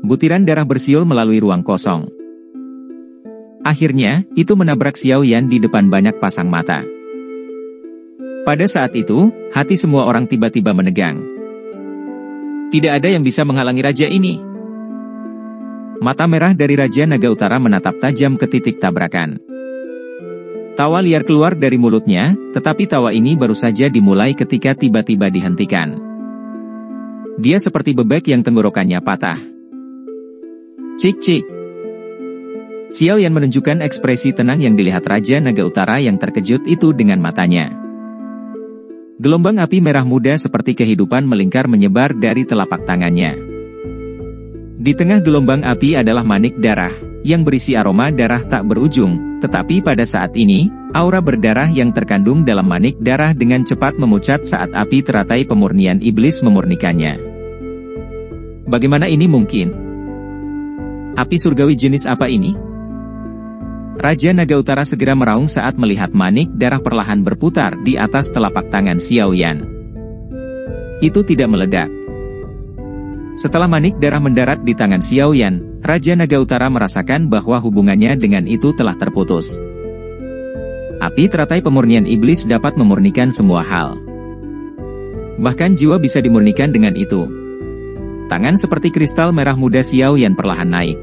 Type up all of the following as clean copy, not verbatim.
Butiran darah bersiul melalui ruang kosong. Akhirnya, itu menabrak Xiao Yan di depan banyak pasang mata. Pada saat itu, hati semua orang tiba-tiba menegang. Tidak ada yang bisa menghalangi raja ini. Mata merah dari Raja Naga Utara menatap tajam ke titik tabrakan. Tawa liar keluar dari mulutnya, tetapi tawa ini baru saja dimulai ketika tiba-tiba dihentikan. Dia seperti bebek yang tenggorokannya patah. Cik-cik. Xiao Yan menunjukkan ekspresi tenang yang dilihat Raja Naga Utara yang terkejut itu dengan matanya. Gelombang api merah muda seperti kehidupan melingkar menyebar dari telapak tangannya. Di tengah gelombang api adalah manik darah, yang berisi aroma darah tak berujung, tetapi pada saat ini, aura berdarah yang terkandung dalam manik darah dengan cepat memucat saat api teratai pemurnian iblis memurnikannya. Bagaimana ini mungkin? Api surgawi jenis apa ini? Raja Naga Utara segera meraung saat melihat manik darah perlahan berputar di atas telapak tangan Xiao Yan. Itu tidak meledak. Setelah manik darah mendarat di tangan Xiao Yan, Raja Naga Utara merasakan bahwa hubungannya dengan itu telah terputus. Api teratai pemurnian iblis dapat memurnikan semua hal. Bahkan jiwa bisa dimurnikan dengan itu. Tangan seperti kristal merah muda Xiao Yan perlahan naik.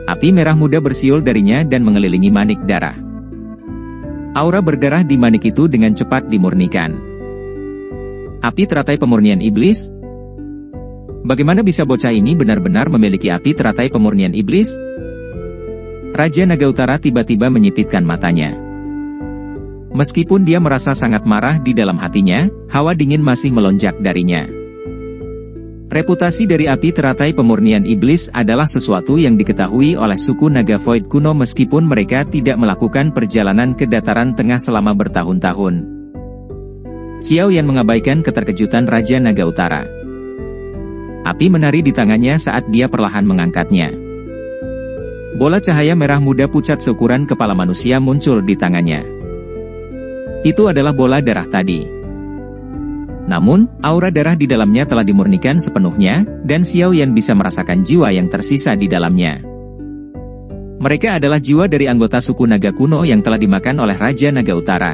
Api merah muda bersiul darinya dan mengelilingi manik darah. Aura berdarah di manik itu dengan cepat dimurnikan. Api teratai pemurnian iblis? Bagaimana bisa bocah ini benar-benar memiliki api teratai pemurnian iblis? Raja Naga Utara tiba-tiba menyipitkan matanya. Meskipun dia merasa sangat marah di dalam hatinya, hawa dingin masih melonjak darinya. Reputasi dari api teratai pemurnian iblis adalah sesuatu yang diketahui oleh suku Naga Void kuno meskipun mereka tidak melakukan perjalanan ke dataran tengah selama bertahun-tahun. Xiao Yan mengabaikan keterkejutan Raja Naga Utara. Api menari di tangannya saat dia perlahan mengangkatnya. Bola cahaya merah muda pucat seukuran kepala manusia muncul di tangannya. Itu adalah bola darah tadi. Namun, aura darah di dalamnya telah dimurnikan sepenuhnya, dan Xiao Yan bisa merasakan jiwa yang tersisa di dalamnya. Mereka adalah jiwa dari anggota suku naga kuno yang telah dimakan oleh Raja Naga Utara.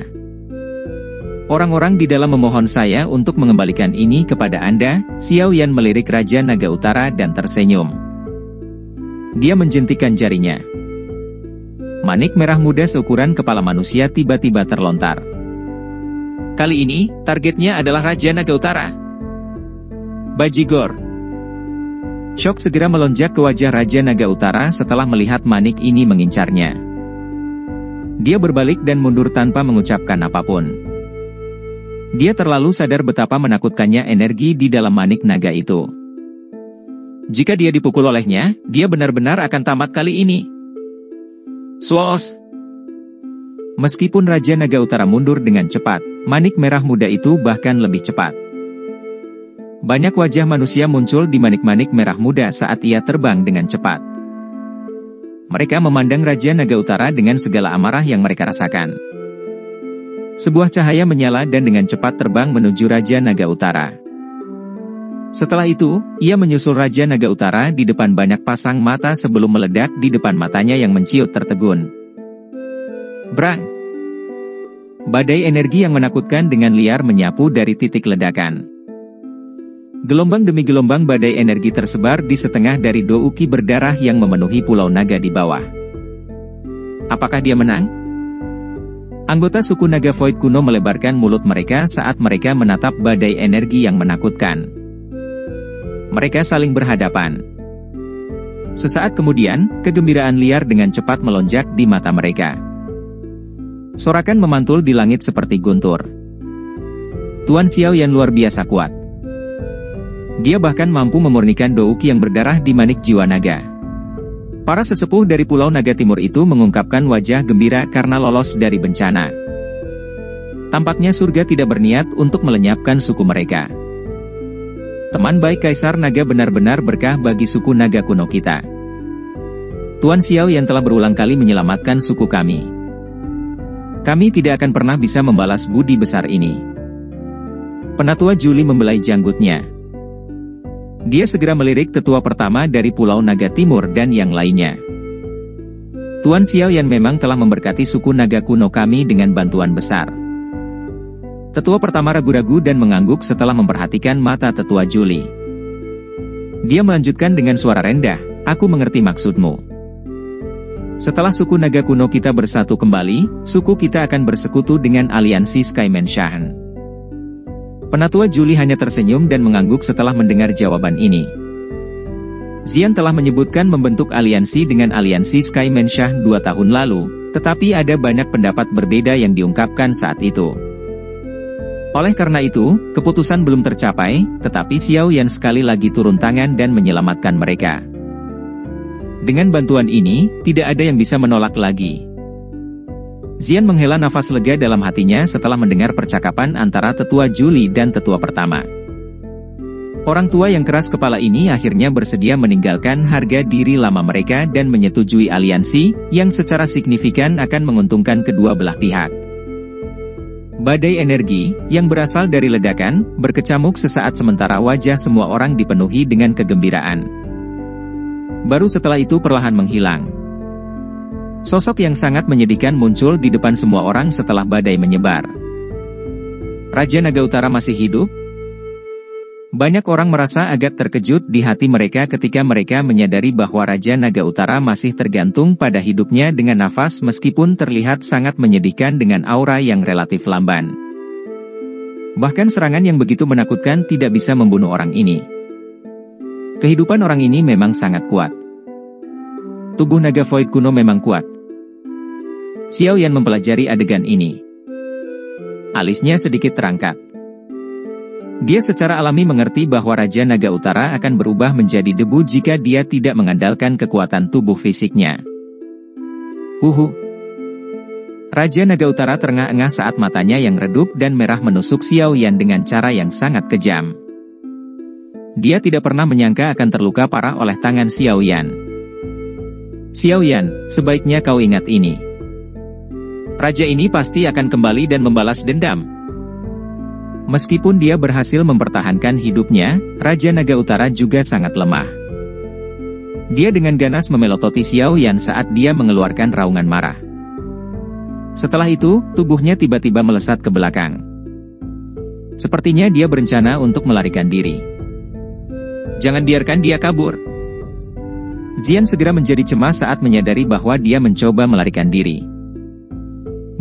Orang-orang di dalam memohon saya untuk mengembalikan ini kepada Anda. Xiao Yan melirik Raja Naga Utara dan tersenyum. Dia menjentikan jarinya. Manik merah muda seukuran kepala manusia tiba-tiba terlontar. Kali ini, targetnya adalah Raja Naga Utara. Bajigor. Syok segera melonjak ke wajah Raja Naga Utara setelah melihat manik ini mengincarnya. Dia berbalik dan mundur tanpa mengucapkan apapun. Dia terlalu sadar betapa menakutkannya energi di dalam manik naga itu. Jika dia dipukul olehnya, dia benar-benar akan tamat kali ini. Swoos! Meskipun Raja Naga Utara mundur dengan cepat, manik merah muda itu bahkan lebih cepat. Banyak wajah manusia muncul di manik-manik merah muda saat ia terbang dengan cepat. Mereka memandang Raja Naga Utara dengan segala amarah yang mereka rasakan. Sebuah cahaya menyala dan dengan cepat terbang menuju Raja Naga Utara. Setelah itu, ia menyusul Raja Naga Utara di depan banyak pasang mata sebelum meledak di depan matanya yang menciut tertegun. Brang! Badai energi yang menakutkan dengan liar menyapu dari titik ledakan. Gelombang demi gelombang badai energi tersebar di setengah dari douki berdarah yang memenuhi Pulau Naga di bawah. Apakah dia menang? Anggota suku Naga Void kuno melebarkan mulut mereka saat mereka menatap badai energi yang menakutkan. Mereka saling berhadapan. Sesaat kemudian, kegembiraan liar dengan cepat melonjak di mata mereka. Sorakan memantul di langit seperti guntur. Tuan Xiao Yan luar biasa kuat. Dia bahkan mampu memurnikan douki yang berdarah di manik jiwa naga. Para sesepuh dari Pulau Naga Timur itu mengungkapkan wajah gembira karena lolos dari bencana. Tampaknya surga tidak berniat untuk melenyapkan suku mereka. Teman baik Kaisar Naga benar-benar berkah bagi suku naga kuno kita. Tuan Xiao yang telah berulang kali menyelamatkan suku kami. Kami tidak akan pernah bisa membalas budi besar ini. Penatua Juli membelai janggutnya. Dia segera melirik tetua pertama dari Pulau Naga Timur dan yang lainnya. Tuan Xiaoyan memang telah memberkati suku naga kuno kami dengan bantuan besar. Tetua pertama ragu-ragu dan mengangguk setelah memperhatikan mata tetua Juli. Dia melanjutkan dengan suara rendah, "Aku mengerti maksudmu. Setelah suku naga kuno kita bersatu kembali, suku kita akan bersekutu dengan aliansi Skyman Shahan." Penatua Juli hanya tersenyum dan mengangguk setelah mendengar jawaban ini. Xian telah menyebutkan membentuk aliansi dengan aliansi Skyman Shah 2 tahun lalu, tetapi ada banyak pendapat berbeda yang diungkapkan saat itu. Oleh karena itu, keputusan belum tercapai, tetapi Xiaoyan sekali lagi turun tangan dan menyelamatkan mereka. Dengan bantuan ini, tidak ada yang bisa menolak lagi. Xian menghela nafas lega dalam hatinya setelah mendengar percakapan antara tetua Juli dan tetua pertama. Orang tua yang keras kepala ini akhirnya bersedia meninggalkan harga diri lama mereka dan menyetujui aliansi, yang secara signifikan akan menguntungkan kedua belah pihak. Badai energi, yang berasal dari ledakan, berkecamuk sesaat sementara wajah semua orang dipenuhi dengan kegembiraan. Baru setelah itu perlahan menghilang. Sosok yang sangat menyedihkan muncul di depan semua orang setelah badai menyebar. Raja Naga Utara masih hidup? Banyak orang merasa agak terkejut di hati mereka ketika mereka menyadari bahwa Raja Naga Utara masih tergantung pada hidupnya dengan nafas meskipun terlihat sangat menyedihkan dengan aura yang relatif lamban. Bahkan serangan yang begitu menakutkan tidak bisa membunuh orang ini. Kehidupan orang ini memang sangat kuat. Tubuh naga void kuno memang kuat. Xiaoyan mempelajari adegan ini. Alisnya sedikit terangkat. Dia secara alami mengerti bahwa Raja Naga Utara akan berubah menjadi debu jika dia tidak mengandalkan kekuatan tubuh fisiknya. Raja Naga Utara terengah-engah saat matanya yang redup dan merah menusuk Xiaoyan dengan cara yang sangat kejam. Dia tidak pernah menyangka akan terluka parah oleh tangan Xiaoyan. "Xiaoyan, sebaiknya kau ingat ini. Raja ini pasti akan kembali dan membalas dendam." Meskipun dia berhasil mempertahankan hidupnya, Raja Naga Utara juga sangat lemah. Dia dengan ganas memelototi Xiaoyan saat dia mengeluarkan raungan marah. Setelah itu, tubuhnya tiba-tiba melesat ke belakang. Sepertinya dia berencana untuk melarikan diri. "Jangan biarkan dia kabur." Xian segera menjadi cemas saat menyadari bahwa dia mencoba melarikan diri.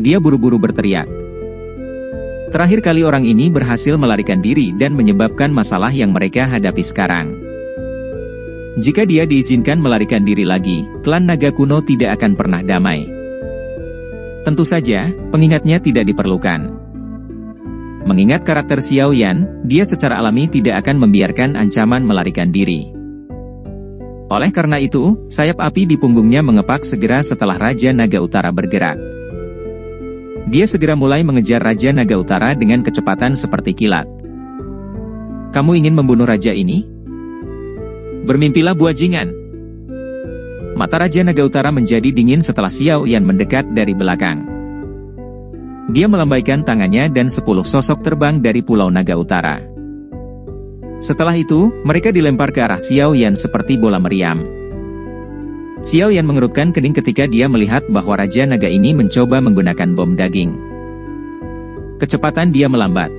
Dia buru-buru berteriak. Terakhir kali orang ini berhasil melarikan diri dan menyebabkan masalah yang mereka hadapi sekarang. Jika dia diizinkan melarikan diri lagi, klan naga kuno tidak akan pernah damai. Tentu saja, pengingatnya tidak diperlukan. Mengingat karakter Xiaoyan, dia secara alami tidak akan membiarkan ancaman melarikan diri. Oleh karena itu, sayap api di punggungnya mengepak segera setelah Raja Naga Utara bergerak. Dia segera mulai mengejar Raja Naga Utara dengan kecepatan seperti kilat. "Kamu ingin membunuh raja ini? Bermimpilah buajingan." Mata Raja Naga Utara menjadi dingin setelah Xiaoyan mendekat dari belakang. Dia melambaikan tangannya dan 10 sosok terbang dari Pulau Naga Utara. Setelah itu, mereka dilempar ke arah Xiaoyan seperti bola meriam. Xiaoyan mengerutkan kening ketika dia melihat bahwa Raja Naga ini mencoba menggunakan bom daging. Kecepatan dia melambat.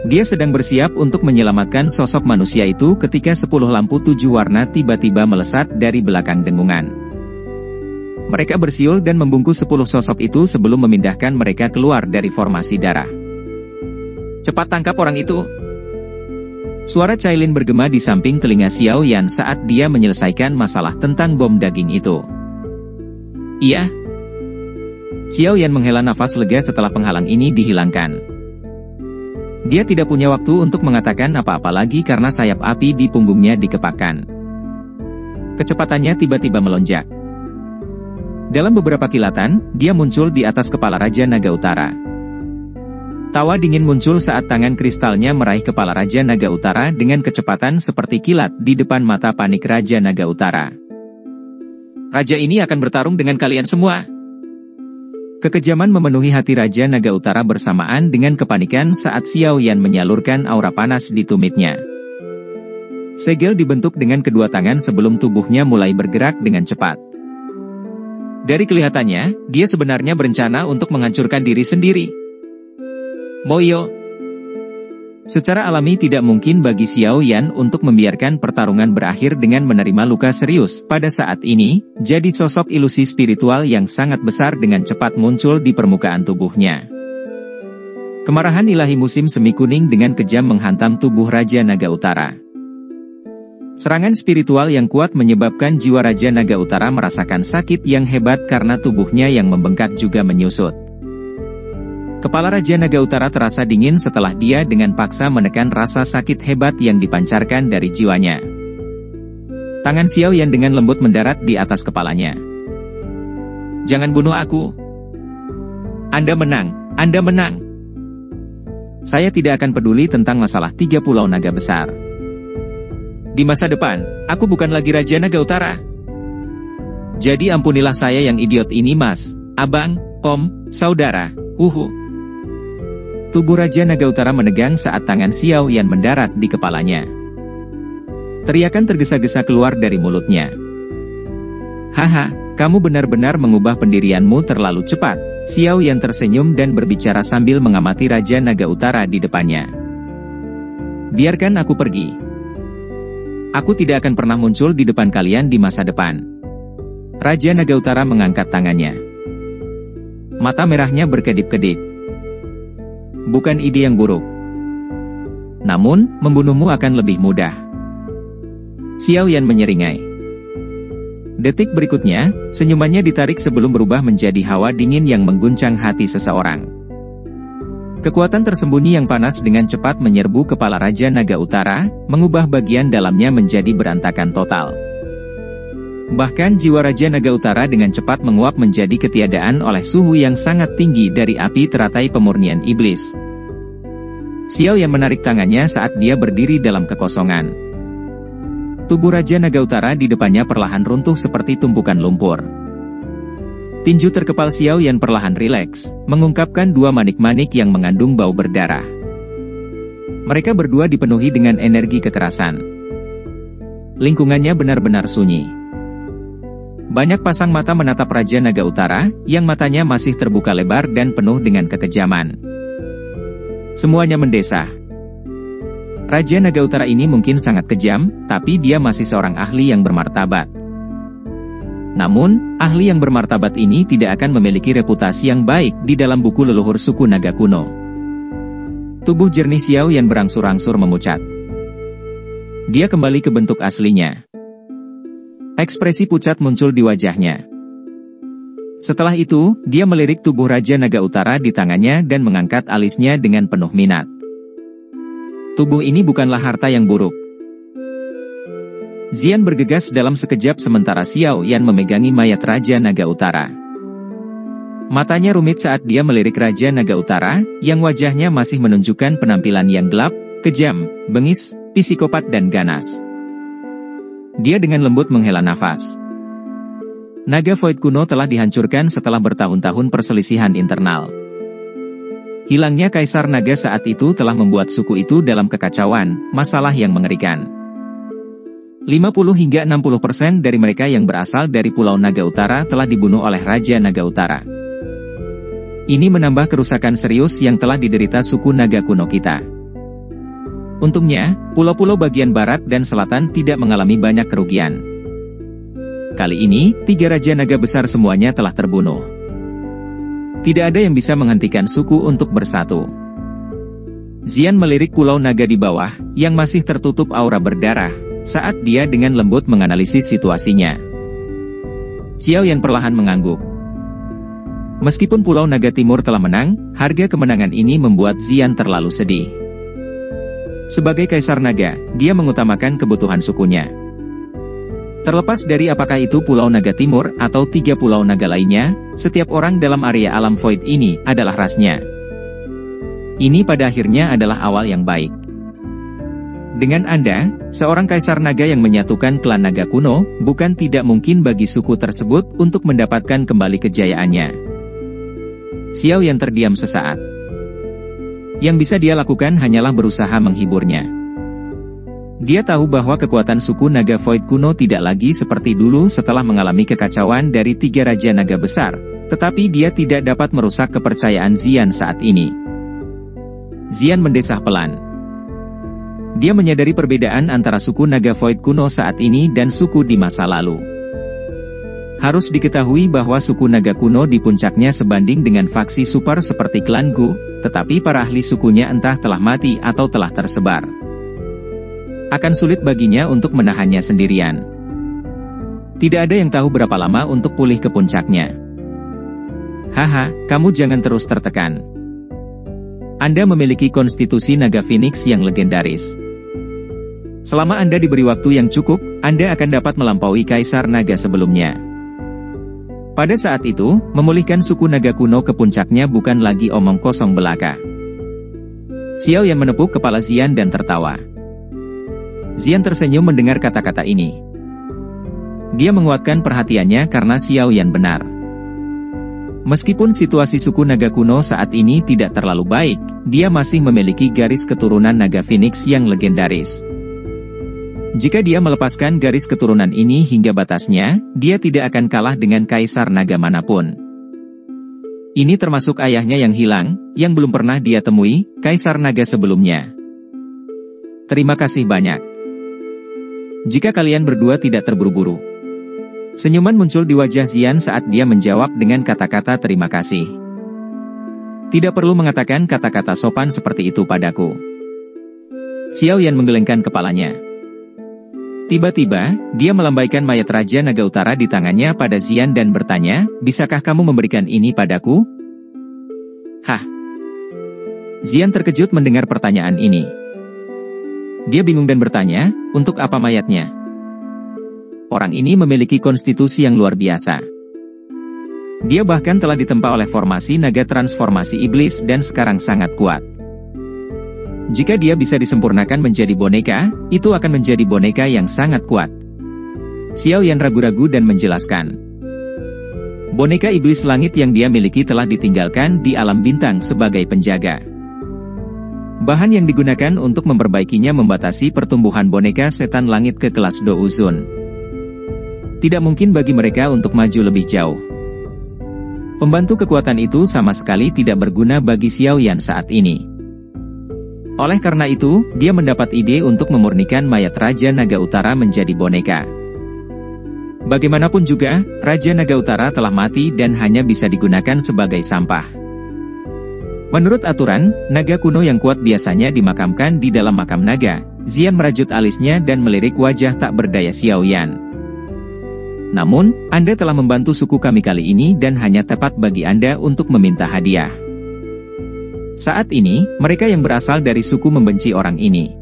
Dia sedang bersiap untuk menyelamatkan sosok manusia itu ketika 10 lampu 7 warna tiba-tiba melesat dari belakang dengungan. Mereka bersiul dan membungkus 10 sosok itu sebelum memindahkan mereka keluar dari formasi darah. "Cepat tangkap orang itu!" Suara Cailin bergema di samping telinga Xiaoyan saat dia menyelesaikan masalah tentang bom daging itu. "Iya." Xiaoyan menghela nafas lega setelah penghalang ini dihilangkan. Dia tidak punya waktu untuk mengatakan apa-apa lagi karena sayap api di punggungnya dikepakkan. Kecepatannya tiba-tiba melonjak. Dalam beberapa kilatan, dia muncul di atas kepala Raja Naga Utara. Tawa dingin muncul saat tangan kristalnya meraih kepala Raja Naga Utara dengan kecepatan seperti kilat di depan mata panik Raja Naga Utara. "Raja ini akan bertarung dengan kalian semua." Kekejaman memenuhi hati Raja Naga Utara bersamaan dengan kepanikan saat Xiaoyan menyalurkan aura panas di tumitnya. Segel dibentuk dengan kedua tangan sebelum tubuhnya mulai bergerak dengan cepat. Dari kelihatannya, dia sebenarnya berencana untuk menghancurkan diri sendiri. Moyo. Secara alami tidak mungkin bagi Xiao Yan untuk membiarkan pertarungan berakhir dengan menerima luka serius. Pada saat ini, jadi sosok ilusi spiritual yang sangat besar dengan cepat muncul di permukaan tubuhnya. Kemarahan ilahi musim semi kuning dengan kejam menghantam tubuh Raja Naga Utara. Serangan spiritual yang kuat menyebabkan jiwa Raja Naga Utara merasakan sakit yang hebat karena tubuhnya yang membengkak juga menyusut. Kepala Raja Naga Utara terasa dingin setelah dia dengan paksa menekan rasa sakit hebat yang dipancarkan dari jiwanya. Tangan Xiao Yan dengan lembut mendarat di atas kepalanya. "Jangan bunuh aku. Anda menang, Anda menang. Saya tidak akan peduli tentang masalah 3 pulau naga besar. Di masa depan, aku bukan lagi Raja Naga Utara. Jadi ampunilah saya yang idiot ini, Mas, Abang, Om, Saudara, Tubuh Raja Naga Utara menegang saat tangan Xiao Yan mendarat di kepalanya. Teriakan tergesa-gesa keluar dari mulutnya. "Haha, kamu benar-benar mengubah pendirianmu terlalu cepat." Xiao Yan tersenyum dan berbicara sambil mengamati Raja Naga Utara di depannya. "Biarkan aku pergi. Aku tidak akan pernah muncul di depan kalian di masa depan." Raja Naga Utara mengangkat tangannya. Mata merahnya berkedip-kedip. "Bukan ide yang buruk. Namun, membunuhmu akan lebih mudah." Xiao Yan menyeringai. Detik berikutnya, senyumannya ditarik sebelum berubah menjadi hawa dingin yang mengguncang hati seseorang. Kekuatan tersembunyi yang panas dengan cepat menyerbu kepala Raja Naga Utara, mengubah bagian dalamnya menjadi berantakan total. Bahkan jiwa Raja Naga Utara dengan cepat menguap menjadi ketiadaan oleh suhu yang sangat tinggi dari api teratai pemurnian iblis. Xiao Yan menarik tangannya saat dia berdiri dalam kekosongan. Tubuh Raja Naga Utara di depannya perlahan runtuh seperti tumpukan lumpur. Tinju terkepal Xiao Yan perlahan rileks, mengungkapkan 2 manik-manik yang mengandung bau berdarah. Mereka berdua dipenuhi dengan energi kekerasan. Lingkungannya benar-benar sunyi. Banyak pasang mata menatap Raja Naga Utara, yang matanya masih terbuka lebar dan penuh dengan kekejaman. Semuanya mendesah. Raja Naga Utara ini mungkin sangat kejam, tapi dia masih seorang ahli yang bermartabat. Namun, ahli yang bermartabat ini tidak akan memiliki reputasi yang baik di dalam buku leluhur suku naga kuno. Tubuh jernih Xiao Yan berangsur-angsur memucat. Dia kembali ke bentuk aslinya. Ekspresi pucat muncul di wajahnya. Setelah itu, dia melirik tubuh Raja Naga Utara di tangannya dan mengangkat alisnya dengan penuh minat. Tubuh ini bukanlah harta yang buruk. Xian bergegas dalam sekejap sementara Xiao Yan memegangi mayat Raja Naga Utara. Matanya rumit saat dia melirik Raja Naga Utara, yang wajahnya masih menunjukkan penampilan yang gelap, kejam, bengis, psikopat dan ganas. Dia dengan lembut menghela nafas. Naga Void kuno telah dihancurkan setelah bertahun-tahun perselisihan internal. Hilangnya Kaisar Naga saat itu telah membuat suku itu dalam kekacauan, masalah yang mengerikan. 50 hingga 60% dari mereka yang berasal dari Pulau Naga Utara telah dibunuh oleh Raja Naga Utara. Ini menambah kerusakan serius yang telah diderita suku naga kuno kita. Untungnya, pulau-pulau bagian barat dan selatan tidak mengalami banyak kerugian. Kali ini, 3 Raja Naga besar semuanya telah terbunuh. Tidak ada yang bisa menghentikan suku untuk bersatu. Xian melirik Pulau Naga di bawah, yang masih tertutup aura berdarah, saat dia dengan lembut menganalisis situasinya. Xiao Yan perlahan mengangguk. Meskipun Pulau Naga Timur telah menang, harga kemenangan ini membuat Xian terlalu sedih. Sebagai Kaisar Naga, dia mengutamakan kebutuhan sukunya. Terlepas dari apakah itu Pulau Naga Timur atau 3 pulau naga lainnya, setiap orang dalam area alam void ini adalah rasnya. Ini pada akhirnya adalah awal yang baik. Dengan Anda, seorang Kaisar Naga yang menyatukan klan naga kuno, bukan tidak mungkin bagi suku tersebut untuk mendapatkan kembali kejayaannya. Xiao Yan terdiam sesaat. Yang bisa dia lakukan hanyalah berusaha menghiburnya. Dia tahu bahwa kekuatan suku naga Void kuno tidak lagi seperti dulu setelah mengalami kekacauan dari 3 Raja Naga Besar, tetapi dia tidak dapat merusak kepercayaan Xian saat ini. Xian mendesah pelan. Dia menyadari perbedaan antara suku naga Void kuno saat ini dan suku di masa lalu. Harus diketahui bahwa suku naga kuno di puncaknya sebanding dengan faksi super seperti klan Gu, tetapi para ahli sukunya entah telah mati atau telah tersebar. Akan sulit baginya untuk menahannya sendirian. Tidak ada yang tahu berapa lama untuk pulih ke puncaknya. Haha, kamu jangan terus tertekan. Anda memiliki konstitusi naga Phoenix yang legendaris. Selama Anda diberi waktu yang cukup, Anda akan dapat melampaui Kaisar Naga sebelumnya. Pada saat itu, memulihkan suku naga kuno ke puncaknya bukan lagi omong kosong belaka. Xiao Yan menepuk kepala Xian dan tertawa. Xian tersenyum mendengar kata-kata ini. Dia menguatkan perhatiannya karena Xiao Yan benar. Meskipun situasi suku naga kuno saat ini tidak terlalu baik, dia masih memiliki garis keturunan naga Phoenix yang legendaris. Jika dia melepaskan garis keturunan ini hingga batasnya, dia tidak akan kalah dengan kaisar naga manapun. Ini termasuk ayahnya yang hilang, yang belum pernah dia temui, kaisar naga sebelumnya. Terima kasih banyak. Jika kalian berdua tidak terburu-buru. Senyuman muncul di wajah Xian saat dia menjawab dengan kata-kata terima kasih. Tidak perlu mengatakan kata-kata sopan seperti itu padaku. Xiao Yan menggelengkan kepalanya. Tiba-tiba, dia melambaikan mayat Raja Naga Utara di tangannya pada Xian dan bertanya, bisakah kamu memberikan ini padaku? Hah? Xian terkejut mendengar pertanyaan ini. Dia bingung dan bertanya, untuk apa mayatnya? Orang ini memiliki konstitusi yang luar biasa. Dia bahkan telah ditempa oleh formasi naga transformasi iblis dan sekarang sangat kuat. Jika dia bisa disempurnakan menjadi boneka, itu akan menjadi boneka yang sangat kuat. Xiao Yan ragu-ragu dan menjelaskan. Boneka iblis langit yang dia miliki telah ditinggalkan di alam bintang sebagai penjaga. Bahan yang digunakan untuk memperbaikinya membatasi pertumbuhan boneka setan langit ke kelas Douzun. Tidak mungkin bagi mereka untuk maju lebih jauh. Pembantu kekuatan itu sama sekali tidak berguna bagi Xiao Yan saat ini. Oleh karena itu, dia mendapat ide untuk memurnikan mayat Raja Naga Utara menjadi boneka. Bagaimanapun juga, Raja Naga Utara telah mati dan hanya bisa digunakan sebagai sampah. Menurut aturan, naga kuno yang kuat biasanya dimakamkan di dalam makam naga. Xian merajut alisnya dan melirik wajah tak berdaya Xiao Yan. Namun, Anda telah membantu suku kami kali ini dan hanya tepat bagi Anda untuk meminta hadiah. Saat ini, mereka yang berasal dari suku membenci orang ini.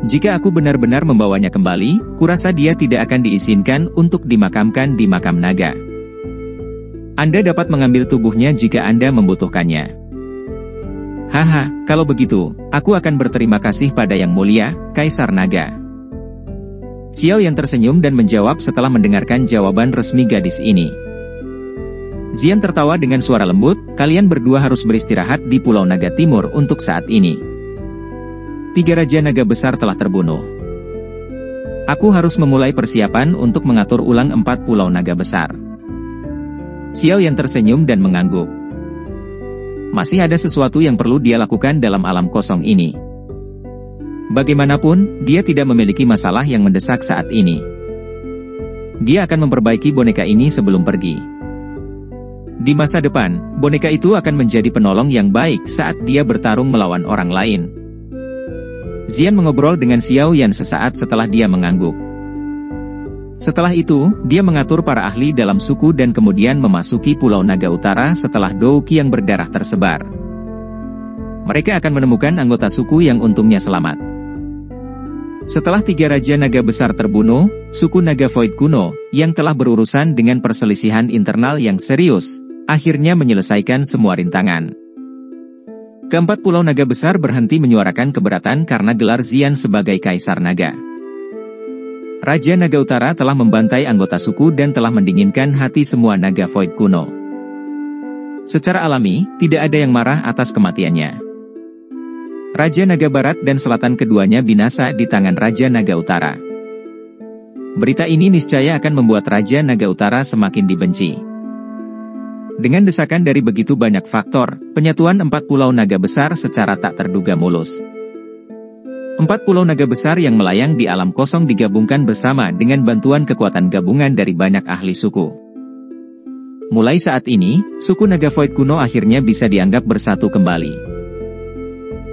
Jika aku benar-benar membawanya kembali, kurasa dia tidak akan diizinkan untuk dimakamkan di makam naga. Anda dapat mengambil tubuhnya jika Anda membutuhkannya. Haha, kalau begitu, aku akan berterima kasih pada Yang Mulia, Kaisar Naga. Xiao Yan tersenyum dan menjawab setelah mendengarkan jawaban resmi gadis ini. Xian tertawa dengan suara lembut, kalian berdua harus beristirahat di Pulau Naga Timur untuk saat ini. 3 Raja Naga Besar telah terbunuh. Aku harus memulai persiapan untuk mengatur ulang 4 Pulau Naga Besar. Xiao Yan tersenyum dan mengangguk. Masih ada sesuatu yang perlu dia lakukan dalam alam kosong ini. Bagaimanapun, dia tidak memiliki masalah yang mendesak saat ini. Dia akan memperbaiki boneka ini sebelum pergi. Di masa depan, boneka itu akan menjadi penolong yang baik saat dia bertarung melawan orang lain. Xian mengobrol dengan Xiao Yan sesaat setelah dia mengangguk. Setelah itu, dia mengatur para ahli dalam suku dan kemudian memasuki Pulau Naga Utara setelah Douqi yang berdarah tersebar. Mereka akan menemukan anggota suku yang untungnya selamat. Setelah 3 Raja Naga Besar terbunuh, suku Naga Void kuno, yang telah berurusan dengan perselisihan internal yang serius, akhirnya menyelesaikan semua rintangan. Keempat Pulau Naga Besar berhenti menyuarakan keberatan karena gelar Xian sebagai Kaisar Naga. Raja Naga Utara telah membantai anggota suku dan telah mendinginkan hati semua Naga Void kuno. Secara alami, tidak ada yang marah atas kematiannya. Raja Naga Barat dan Selatan keduanya binasa di tangan Raja Naga Utara. Berita ini niscaya akan membuat Raja Naga Utara semakin dibenci. Dengan desakan dari begitu banyak faktor, penyatuan 4 pulau naga besar secara tak terduga mulus. 4 pulau naga besar yang melayang di alam kosong digabungkan bersama dengan bantuan kekuatan gabungan dari banyak ahli suku. Mulai saat ini, suku naga Void kuno akhirnya bisa dianggap bersatu kembali.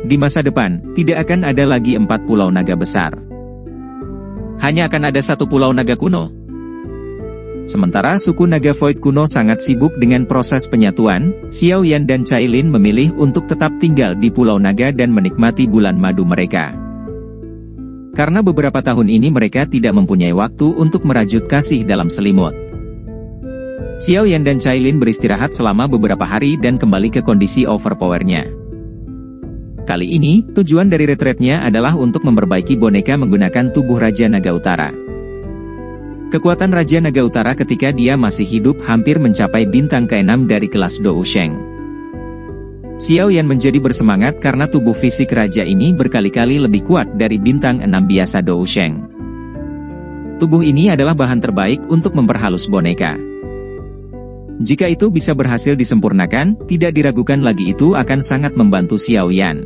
Di masa depan, tidak akan ada lagi 4 pulau naga besar. Hanya akan ada 1 pulau naga kuno. Sementara suku naga Void kuno sangat sibuk dengan proses penyatuan, Xiao Yan dan Cailin memilih untuk tetap tinggal di pulau naga dan menikmati bulan madu mereka. Karena beberapa tahun ini mereka tidak mempunyai waktu untuk merajut kasih dalam selimut. Xiao Yan dan Cailin beristirahat selama beberapa hari dan kembali ke kondisi overpowernya. Kali ini, tujuan dari retreatnya adalah untuk memperbaiki boneka menggunakan tubuh Raja Naga Utara. Kekuatan Raja Naga Utara ketika dia masih hidup hampir mencapai bintang ke-6 dari kelas Dou Sheng. Xiao Yan menjadi bersemangat karena tubuh fisik Raja ini berkali-kali lebih kuat dari bintang 6 biasa Dou Sheng. Tubuh ini adalah bahan terbaik untuk memperhalus boneka. Jika itu bisa berhasil disempurnakan, tidak diragukan lagi itu akan sangat membantu Xiao Yan.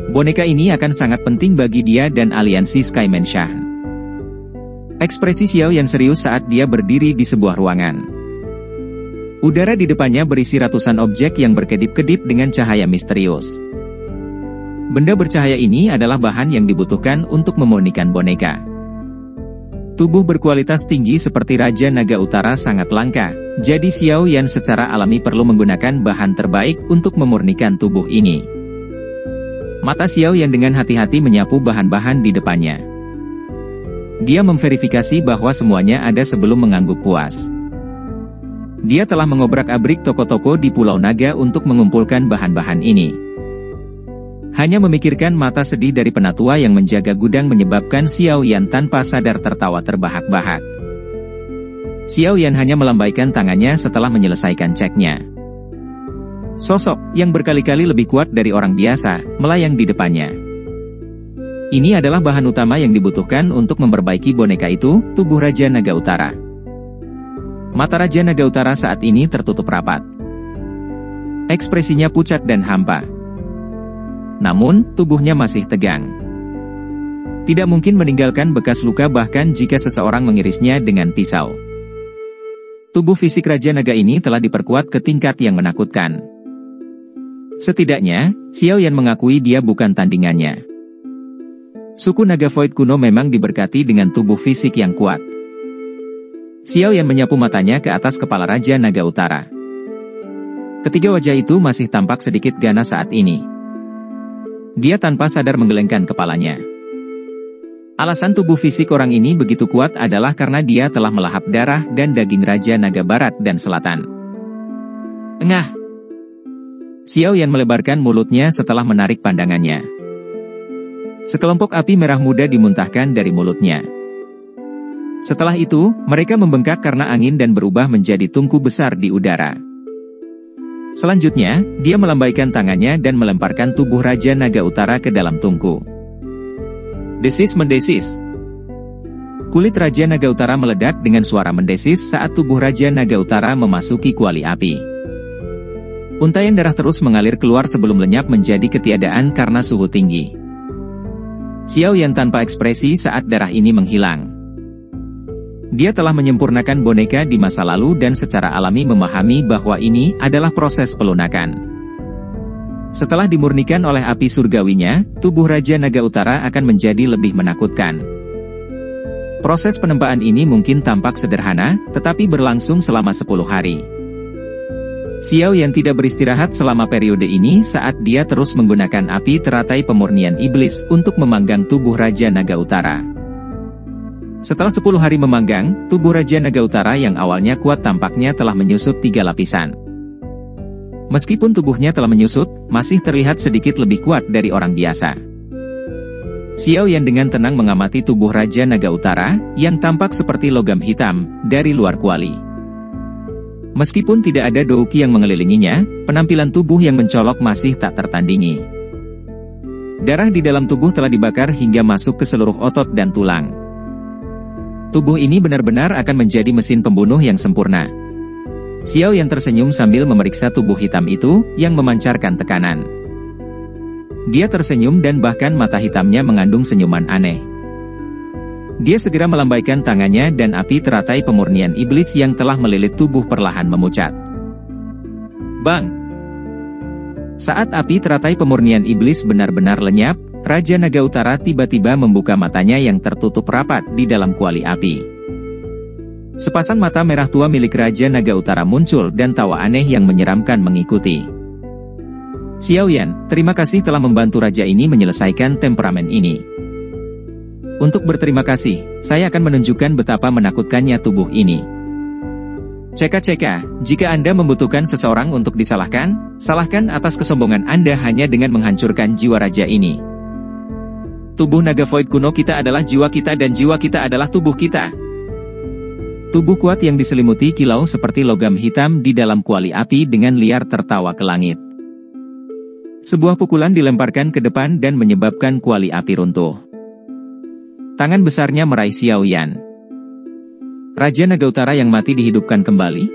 Boneka ini akan sangat penting bagi dia dan aliansi Skyman Shah. Ekspresi Xiao Yan serius saat dia berdiri di sebuah ruangan. Udara di depannya berisi ratusan objek yang berkedip-kedip dengan cahaya misterius. Benda bercahaya ini adalah bahan yang dibutuhkan untuk memurnikan boneka. Tubuh berkualitas tinggi seperti Raja Naga Utara sangat langka, jadi Xiao Yan secara alami perlu menggunakan bahan terbaik untuk memurnikan tubuh ini. Mata Xiao Yan dengan hati-hati menyapu bahan-bahan di depannya. Dia memverifikasi bahwa semuanya ada sebelum mengangguk puas. Dia telah mengobrak-abrik toko-toko di Pulau Naga untuk mengumpulkan bahan-bahan ini. Hanya memikirkan mata sedih dari penatua yang menjaga gudang menyebabkan Xiao Yan tanpa sadar tertawa terbahak-bahak. Xiao Yan hanya melambaikan tangannya setelah menyelesaikan ceknya. Sosok yang berkali-kali lebih kuat dari orang biasa melayang di depannya. Ini adalah bahan utama yang dibutuhkan untuk memperbaiki boneka itu, tubuh Raja Naga Utara. Mata Raja Naga Utara saat ini tertutup rapat. Ekspresinya pucat dan hampa. Namun, tubuhnya masih tegang. Tidak mungkin meninggalkan bekas luka bahkan jika seseorang mengirisnya dengan pisau. Tubuh fisik Raja Naga ini telah diperkuat ke tingkat yang menakutkan. Setidaknya, Xiao Yan mengakui dia bukan tandingannya. Suku Naga Void kuno memang diberkati dengan tubuh fisik yang kuat. Xiao Yan menyapu matanya ke atas kepala Raja Naga Utara. Ketiga wajah itu masih tampak sedikit ganas saat ini. Dia tanpa sadar menggelengkan kepalanya. Alasan tubuh fisik orang ini begitu kuat adalah karena dia telah melahap darah dan daging Raja Naga Barat dan Selatan. Engah! Xiao Yan melebarkan mulutnya setelah menarik pandangannya. Sekelompok api merah muda dimuntahkan dari mulutnya. Setelah itu, mereka membengkak karena angin dan berubah menjadi tungku besar di udara. Selanjutnya, dia melambaikan tangannya dan melemparkan tubuh Raja Naga Utara ke dalam tungku. Desis mendesis. Kulit Raja Naga Utara meledak dengan suara mendesis saat tubuh Raja Naga Utara memasuki kuali api. Untaian darah terus mengalir keluar sebelum lenyap menjadi ketiadaan karena suhu tinggi. Xiao Yan tanpa ekspresi saat darah ini menghilang. Dia telah menyempurnakan boneka di masa lalu dan secara alami memahami bahwa ini adalah proses pelunakan. Setelah dimurnikan oleh api surgawinya, tubuh Raja Naga Utara akan menjadi lebih menakutkan. Proses penempaan ini mungkin tampak sederhana, tetapi berlangsung selama 10 hari. Xiao Yan tidak beristirahat selama periode ini saat dia terus menggunakan api teratai pemurnian iblis untuk memanggang tubuh Raja Naga Utara. Setelah 10 hari memanggang, tubuh Raja Naga Utara yang awalnya kuat tampaknya telah menyusut 3 lapisan. Meskipun tubuhnya telah menyusut, masih terlihat sedikit lebih kuat dari orang biasa. Xiao Yan dengan tenang mengamati tubuh Raja Naga Utara, yang tampak seperti logam hitam, dari luar kuali. Meskipun tidak ada douki yang mengelilinginya, penampilan tubuh yang mencolok masih tak tertandingi. Darah di dalam tubuh telah dibakar hingga masuk ke seluruh otot dan tulang. Tubuh ini benar-benar akan menjadi mesin pembunuh yang sempurna. Xiao Yan tersenyum sambil memeriksa tubuh hitam itu, yang memancarkan tekanan. Dia tersenyum dan bahkan mata hitamnya mengandung senyuman aneh. Dia segera melambaikan tangannya dan api teratai pemurnian iblis yang telah melilit tubuh perlahan memucat. Bang! Saat api teratai pemurnian iblis benar-benar lenyap, Raja Naga Utara tiba-tiba membuka matanya yang tertutup rapat di dalam kuali api. Sepasang mata merah tua milik Raja Naga Utara muncul dan tawa aneh yang menyeramkan mengikuti. Xiao Yan, terima kasih telah membantu raja ini menyelesaikan temperamen ini. Untuk berterima kasih, saya akan menunjukkan betapa menakutkannya tubuh ini. Ceka-ceka, jika Anda membutuhkan seseorang untuk disalahkan, salahkan atas kesombongan Anda hanya dengan menghancurkan jiwa raja ini. Tubuh naga void kuno kita adalah jiwa kita dan jiwa kita adalah tubuh kita. Tubuh kuat yang diselimuti kilau seperti logam hitam di dalam kuali api dengan liar tertawa ke langit. Sebuah pukulan dilemparkan ke depan dan menyebabkan kuali api runtuh. Tangan besarnya meraih Xiao Yan. Raja Naga Utara yang mati dihidupkan kembali,